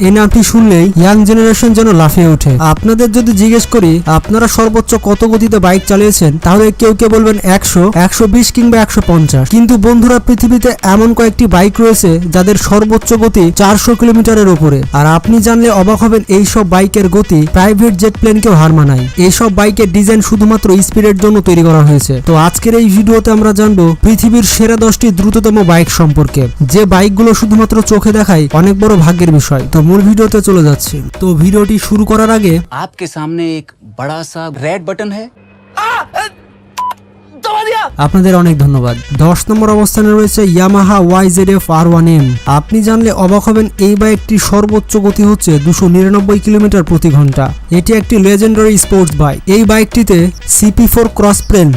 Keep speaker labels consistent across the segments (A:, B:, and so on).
A: এই নামটি শুনলেই ইয়াং জেনারেশন যেন লাফিয়ে ওঠে। আপনাদের যদি জিজ্ঞেস করি আপনারা সর্বোচ্চ কত গতিতে বাইক চালিয়েছেন, তাহলে কেউ কেউ বলবেন 100, 120 কিংবা 150। কিন্তু বন্ধুরা, পৃথিবীতে এমন কয়েকটি বাইক রয়েছে যাদের সর্বোচ্চ গতি 400 কিলোমিটারের উপরে। আর আপনি জানলে অবাক হবেন, এইসব বাইকের গতি প্রাইভেট জেট প্লেনকেও হার মানায়। এইসব বাইকের ডিজাইন শুধুমাত্র স্পিডের জন্য তৈরি করা হয়েছে। তো আজকের এই ভিডিওতে আমরা জানবো পৃথিবীর সেরা 10টি দ্রুততম বাইক সম্পর্কে, যে বাইকগুলো শুধুমাত্র চোখে দেখায় অনেক বড় ভাগ্যের বিষয়। তো মূল ভিডিওতে চলে যাচ্ছি। তো ভিডিওটি শুরু করার আগে
B: आपके सामने एक बड़ा सा रेड बटन है।
A: আপনাদের অনেক ধন্যবাদ। 10 নম্বর অবস্থানে রয়েছে ইয়ামাহা YZF R1M। আপনি জানলে অবাক হবেন, এই বাইকটির সর্বোচ্চ গতি হচ্ছে 299 কিলোমিটার প্রতি ঘন্টা। এটি একটি লেজেন্ডারি স্পোর্টস বাইক। এই বাইকটিতে CP4 cross plane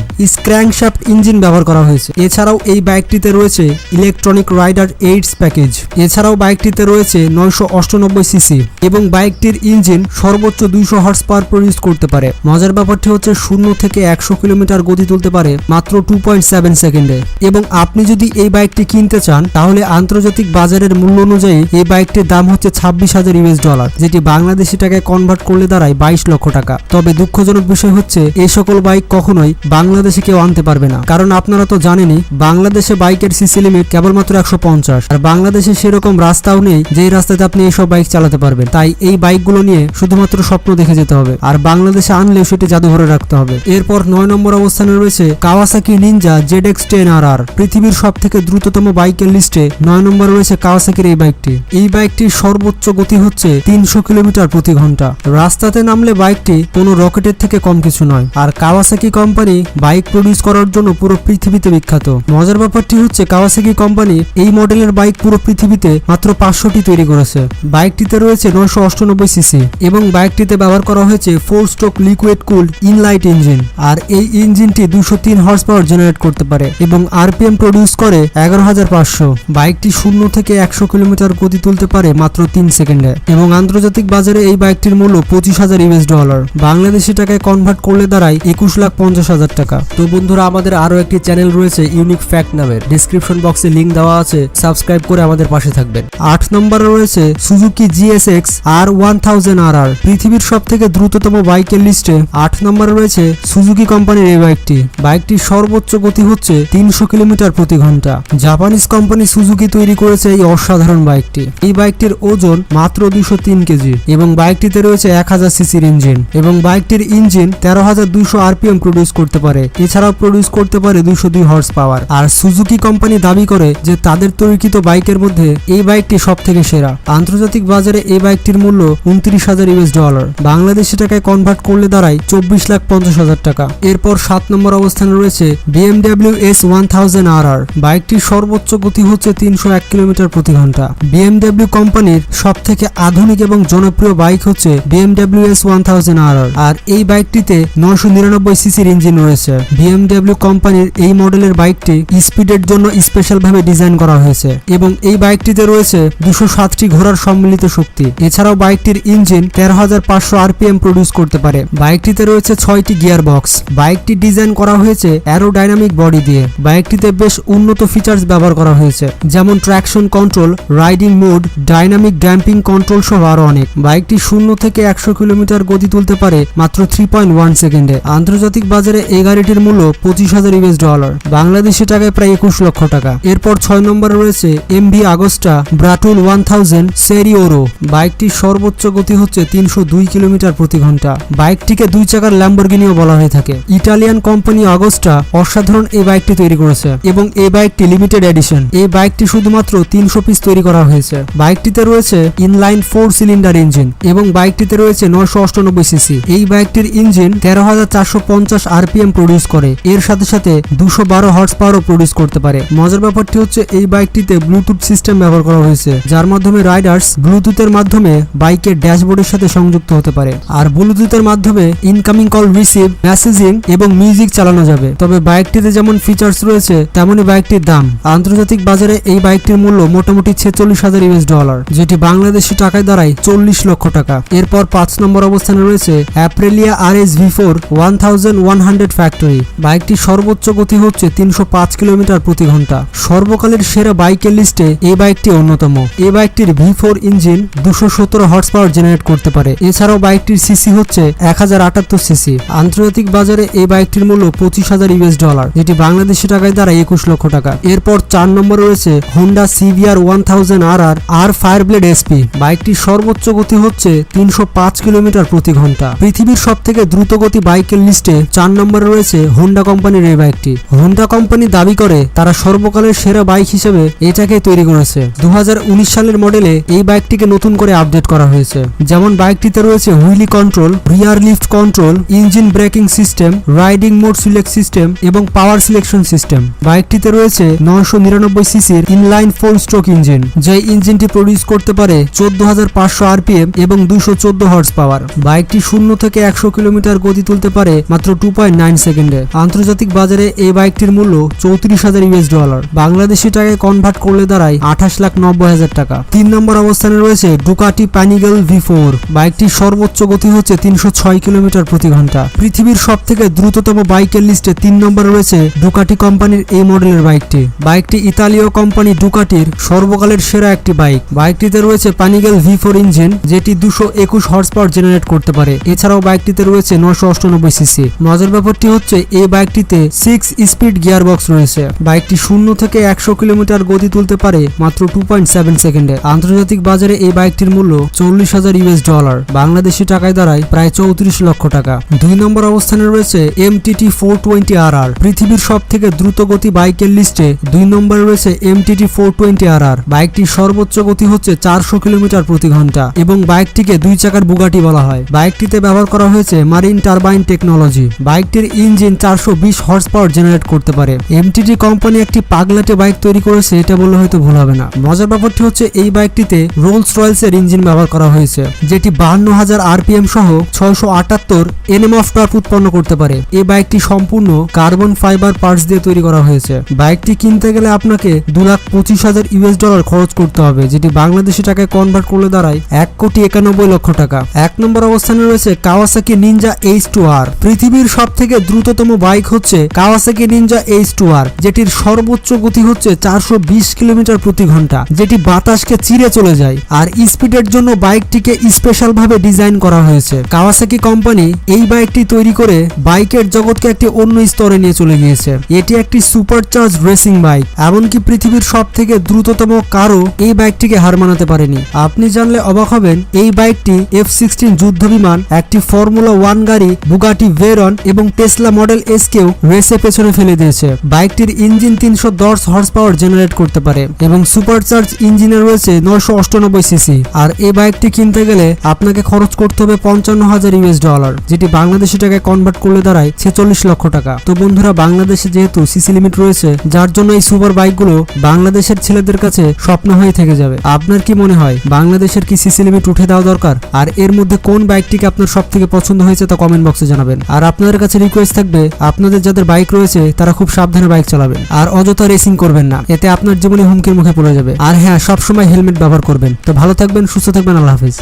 A: crankshaft engine ব্যবহার করা হয়েছে। এছাড়াও এই বাইকটিতে রয়েছে ইলেকট্রনিক রাইডার এইডস প্যাকেজ। এছাড়াও বাইকটিতে রয়েছে 998 সিসি এবং বাইকটির ইঞ্জিন সর্বোচ্চ 200 হর্স পাওয়ার প্রডিউস করতে পারে। মজার ব্যাপারটি হচ্ছে 0 থেকে 100 কিলোমিটার গতি তুলতে পারে মাত্র 2.7 সেকেন্ডে। এবং আপনি যদি এই বাইকটি কিনতে চান, তাহলে আন্তর্জাতিক বাজারের মূল্য অনুযায়ী এই বাইকটির দাম হচ্ছে $26,000, যেটি বাংলাদেশি টাকায় কনভার্ট করলে দাঁড়ায় 22 লক্ষ টাকা। তবে দুঃখজনক বিষয় হচ্ছে, এই সকল বাইক কখনোই বাংলাদেশে কেউ আনতে পারবে না, কারণ আপনারা তো জানেনই বাংলাদেশে বাইকের সিসি লিমিট কেবলমাত্র 150। আর বাংলাদেশে সেরকম রাস্তাও নেই যে রাস্তাতে আপনি এইসব বাইক চালাতে পারবেন। তাই এই বাইকগুলো নিয়ে শুধুমাত্র স্বপ্ন দেখে যেতে হবে, আর বাংলাদেশে আনলেও সেটি জাদুঘরে রাখতে হবে। এরপর 9 নম্বর অবস্থানে রয়েছে কাওয়াসাকি নিনজা ZX-10RR। পৃথিবীর সব থেকে দ্রুততম বাইকের লিস্টে 9 নম্বরে রয়েছে কাওয়াসাকির এই বাইকটি। এই বাইকটির সর্বোচ্চ গতি হচ্ছে 300 কিলোমিটার প্রতি ঘন্টা। রাস্তাতে নামলে বাইকটি কোনো রকেটের থেকে কম কিছু নয়। আর কাওয়াসাকি কোম্পানি বাইক প্রডিউস করার জন্য পুরো পৃথিবীতে বিখ্যাত। মজার ব্যাপারটি হচ্ছে, কাওয়াসাকি কোম্পানি এই মডেলের বাইক পুরো পৃথিবীতে মাত্র 500টি তৈরি করেছে। বাইকটিতে রয়েছে 998 সিসি এবং বাইকটিতে ব্যবহার করা হয়েছে 4 স্ট্রোক লিকুইড কুলড ইনলাইট ইঞ্জিন। আর এই ইঞ্জিনটি 203 হর্স পাওয়ার জেনারেট করতে পারে এবং RPM প্রডিউস করে 11,500। বাইকটি 0 থেকে 100 কিলোমিটার গতি তুলতে পারে মাত্র 3 সেকেন্ডে এবং আন্তর্জাতিক বাজারে এই বাইকটির মূল্য $25,000। বাংলাদেশি টাকায় কনভার্ট করলে দাঁড়ায় 21,50,000 টাকা। তো বন্ধুরা, আমাদের আরো একটি চ্যানেল রয়েছে ইউনিক ফ্যাক্ট নামের, ডেসক্রিপশন বক্সে লিংক দেওয়া আছে, সাবস্ক্রাইব করে আমাদের পাশে থাকবেন। 8 নম্বরে রয়েছে সুজুকি GSX R1000RR। পৃথিবীর সব থেকে দ্রুততম বাইকের লিস্টে 8 নম্বরে রয়েছে সুজুকি কোম্পানির এই বাইকটি। বাইকটির সর্বোচ্চ গতি হচ্ছে 300 কিলোমিটার প্রতি ঘন্টা। জাপানিজ কোম্পানি সুজুকি তৈরি করেছে এই অসাধারণ বাইকটি। এই বাইকটির ওজন মাত্র 203 কেজি এবং বাইকটিতে রয়েছে 1000 সিসির ইঞ্জিন এবং বাইকটির ইঞ্জিন 13,200 RPM প্রডিউস করতে পারে। এছাড়াও প্রডিউস করতে পারে 202 হর্স পাওয়ার। আর সুজুকি কোম্পানি দাবি করে যে তাদের তৈরিকৃত বাইকের মধ্যে এই বাইকটি সব থেকে সেরা। আন্তর্জাতিক বাজারে এই বাইকটির মূল্য $29,000। বাংলাদেশি টাকায় কনভার্ট করলে দাঁড়ায় 24,50,000 টাকা। এরপর 7 নম্বর অবস্থানে রয়েছে BMW S1000RR। বাইকটির সর্বোচ্চ গতি হচ্ছে 301 কিলোমিটার প্রতি ঘন্টা। BMW কোম্পানির সব থেকে আধুনিক এবং জনপ্রিয় বাইক হচ্ছে BMW S1000RR। আর এই বাইকটিতে 999 সিসির ইঞ্জিন রয়েছে। BMW কোম্পানির এই মডেলের বাইকটি স্পিডের জন্য স্পেশাল ভাবে ডিজাইন করা হয়েছে এবং এই বাইকটিতে রয়েছে 207টি ঘোড়ার সম্মিলিত শক্তি। এছাড়াও বাইকটির ইঞ্জিন 13,500 RPM প্রডিউস করতে পারে। বাইকটিতে রয়েছে 6টি গিয়ার বক্স। বাইকটি ডিজাইন করা হয়েছে অ্যারোডাইনামিক বডি দিয়ে। বাইকটিতে বেশ উন্নত ফিচার্স ব্যবহার করা হয়েছে, যেমন traction control, riding mode, dynamic damping control সহ আরো অনেক। বাইকটি 0 থেকে 100 কিলোমিটার গতি তুলতে পারে মাত্র 3.1 সেকেন্ডে। আন্তর্জাতিক বাজারে এই গাড়িটির মূল্য $25,000। বাংলাদেশি টাকায় প্রায় 21 লক্ষ টাকা। এরপর 6 নম্বরে রয়েছে MV আগস্টা ব্রাটুল 1000 সেরিওরো। বাইকটির সর্বোচ্চ গতি হচ্ছে 302 কিলোমিটার প্রতি ঘন্টা। বাইকটিকে 2 চাকার ল্যাম্বরগিনিও বলা হয়ে থাকে। ইটালিয়ান কোম্পানি আগস্টা অসাধারণ এই বাইকটি তৈরি করেছে এবং এই বাইকটি লিমিটেড এডিশন। এই বাইকটি শুধুমাত্র 300 পিস তৈরি করা হয়েছে। বাইকটিতে রয়েছে ইনলাইন 4 সিলিন্ডার ইঞ্জিন এবং বাইকটিতে রয়েছে 998 সিসি। এই বাইকটির ইঞ্জিন 13,450 RPM প্রডিউস করে। এর সাথে সাথে 212 হর্স পাওয়ারও প্রডিউস করতে পারে। মজার ব্যাপারটি হচ্ছে, এই বাইকটিতে ব্লুটুথ সিস্টেম ব্যবহার করা হয়েছে, যার মাধ্যমে রাইডার্স ব্লুটুথের মাধ্যমে বাইকের ড্যাশবোর্ডের সাথে সংযুক্ত হতে পারে। আর ব্লুটুথের মাধ্যমে ইনকামিং কল রিসিভ, মেসেজিং এবং মিউজিক চালানো যাবে। যাবে। তবে বাইকটিতে যেমন ফিচার্স রয়েছে তেমনি বাইকটির দাম। আন্তর্জাতিক বাজারে এই বাইকটির মূল্য মোটামুটি $46,000, যেটি বাংলাদেশি টাকায় দাঁড়ায় 40 লক্ষ টাকা। এরপর 5 নম্বর অবস্থানে রয়েছে অ্যাপ্রিলিয়া RS V4 1100 ফ্যাক্টরি। বাইকটির সর্বোচ্চ গতি হচ্ছে 305 কিলোমিটার প্রতি ঘন্টা। সর্বকালের সেরা বাইকের লিস্টে এই বাইকটি অন্যতম। এই বাইকটির V4 engine 217 horse power generate করতে পারে। এছাড়াও বাইকটির সিসি হচ্ছে 1078 সিসি। আন্তর্জাতিক বাজারে এই বাইকটির মূল্য $25,000, যেটি বাংলাদেশি টাকায় দাঁড়ায় 21 লক্ষ টাকা। এরপর 4 নম্বরে রয়েছে হোন্ডা CBR 1000RR আর ফায়ারব্লেড SP। বাইকটির সর্বোচ্চ গতি হচ্ছে 305 কিলোমিটার প্রতি ঘন্টা। পৃথিবীর সবথেকে দ্রুতগতি বাইকের লিস্টে 4 নম্বরে রয়েছে হোন্ডা কোম্পানির এই বাইকটি। হোন্ডা কোম্পানি দাবি করে তারা সর্বকালের সেরা বাইক হিসেবে এটাকে তৈরি করেছে। 2019 সালের মডেলে এই বাইকটিকে নতুন করে আপডেট করা হয়েছে। যেমন বাইকটিতে রয়েছে wheelie control, rear lift control, engine braking system, riding mode select system এবং পাওয়ার সিলেকশন সিস্টেম। বাইকটিতে রয়েছে 999 সিসির ইনলাইন 4 স্ট্রোক ইঞ্জিন, যে ইঞ্জিনটি প্রডিউস করতে পারে 14,500 RPM এবং 214 হর্স পাওয়ার। বাইকটি 0 থেকে 100 কিলোমিটার গতি তুলতে পারে মাত্র 2.9 সেকেন্ডে। আন্তর্জাতিক বাজারে এই বাইকটির মূল্য $34,000, বাংলাদেশি টাকায় কনভার্ট করলে দাঁড়ায় 28,90,000 টাকা। 3 নম্বর অবস্থানে রয়েছে ডুকাটি প্যানিগেল V4। বাইকটির সর্বোচ্চ গতি হচ্ছে 306 কিলোমিটার প্রতি ঘন্টা। পৃথিবীর সবথেকে দ্রুততম বাইকের লিস্টে 3 নম্বরে রয়েছে ডুকাটি কোম্পানির এই মডেলের বাইকটি। বাইকটি ইতালীয় কোম্পানি ডুকাটির সর্বকালের সেরা একটি বাইক। বাইকটিতে রয়েছে প্যানিগেল V4 ইঞ্জিন, যেটি 221 হর্স পাওয়ার জেনারেট করতে পারে। এছাড়াও বাইকটিতে রয়েছে 998 সিসি। মজার ব্যাপারটি হচ্ছে এই বাইকটিতে 6 স্পিড গিয়ার বক্স রয়েছে। বাইকটি 0 থেকে 100 কিলোমিটার গতি তুলতে পারে মাত্র 2.7 সেকেন্ডে। আন্তর্জাতিক বাজারে এই বাইকটির মূল্য $40,000, বাংলাদেশি টাকায় দাঁড়ায় প্রায় 34 লক্ষ টাকা। 2 নম্বর অবস্থানে রয়েছে MTT 420RR। পৃথিবীর সব থেকে দ্রুতগতি বাইকের লিস্টে 2 নম্বরে রয়েছে MTT 420RR। বাইকটির সর্বোচ্চ গতি হচ্ছে 400 কিলোমিটার প্রতি ঘন্টা এবং বাইকটিকে 2 চাকার বুগাটি বলা হয়। বাইকটিতে ব্যবহার করা হয়েছে মারিন টারবাইন টেকনোলজি। বাইকটির ইঞ্জিন 420 হর্স পাওয়ার জেনারেট করতে পারে। MTT কোম্পানি একটি পাগলাটে বাইক তৈরি করেছে, এটা বললে হয়তো ভুল হবে না। মজার ব্যাপারটি হচ্ছে এই বাইকটিতে রোলস রয়েলসের ইঞ্জিন ব্যবহার করা হয়েছে, যেটি 52,000 RPM সহ 678 Nm অফ টর্ক উৎপন্ন করতে পারে। এই বাইকটি সম্পূর্ণ কার্বন ফাইবার পার্টস দিয়ে তৈরি করা হয়েছে। বাইকটি কিনতে গেলে আপনাকে $2,25,000 খরচ করতে হবে, যেটি বাংলাদেশি টাকায় কনভার্ট করলে দাঁড়ায় 1,91,00,000 টাকা। 1 নম্বর অবস্থানে রয়েছে কাওয়াসাকি নিনজা H2R। পৃথিবীর সব থেকে দ্রুততম বাইক হচ্ছে কাওয়াসাকি নিনজা H2R, যেটির সর্বোচ্চ গতি হচ্ছে 420 কিলোমিটার প্রতি ঘন্টা, যেটি বাতাসকে চিরে চলে যায়। আর স্পিডের জন্য বাইকটিকে স্পেশাল ভাবে ডিজাইন করা হয়েছে। কাওয়াসাকি কোম্পানি এই বাইকটি তৈরি করে বাইকের জগৎকে একটি অন্য স্তরে নিয়ে চলে গিয়েছে। এটি একটি সুপারচার্জ রেসিং বাইক, এমনকি পৃথিবীর সব থেকে দ্রুততম কারও এই বাইকটিকে হার মানাতে পারেনি। আপনি জানলে অবাক হবেন, এই বাইকটি F-16 যুদ্ধ বিমান, একটি ফর্মুলা 1 গাড়ি বুগাটি ভেরন এবং টেসলা মডেল S কেও রেসে পেছনে ফেলে দিয়েছে। বাইকটির ইঞ্জিন 310 হর্স পাওয়ার জেনারেট করতে পারে এবং সুপারচার্জ ইঞ্জিনে রয়েছে 998 সিসি। আর এই বাইকটি কিনতে গেলে আপনাকে খরচ করতে হবে $55,000, যেটি বাংলাদেশি টাকায় কনভার্ট করলে দাঁড়ায় 46 লক্ষ টাকা। তো বন্ধুরা, বাংলাদেশে যেহেতু সিসি লিমিট রয়েছে, যার জন্য এই সুপার বাইকগুলো বাংলাদেশের ছেলেদের কাছে স্বপ্ন হয়ে থেকে যাবে। আপনার কি মনে হয় বাংলাদেশের কি সিসি লিমিট উঠে দেওয়া দরকার? আর এর মধ্যে কোন বাইকটিকে আপনার সব থেকে পছন্দ হয়েছে তা কমেন্ট বক্সে জানাবেন। আর আপনাদের কাছে রিকোয়েস্ট থাকবে, আপনাদের যাদের বাইক রয়েছে তারা খুব সাবধানে বাইক চালাবেন আর অযথা রেসিং করবেন না, এতে আপনার জীবনে হুমকির মুখে পড়ে যাবে। আর হ্যাঁ, সবসময় হেলমেট ব্যবহার করবেন। তো ভালো থাকবেন, সুস্থ থাকবেন, আল্লাহ হাফেজ।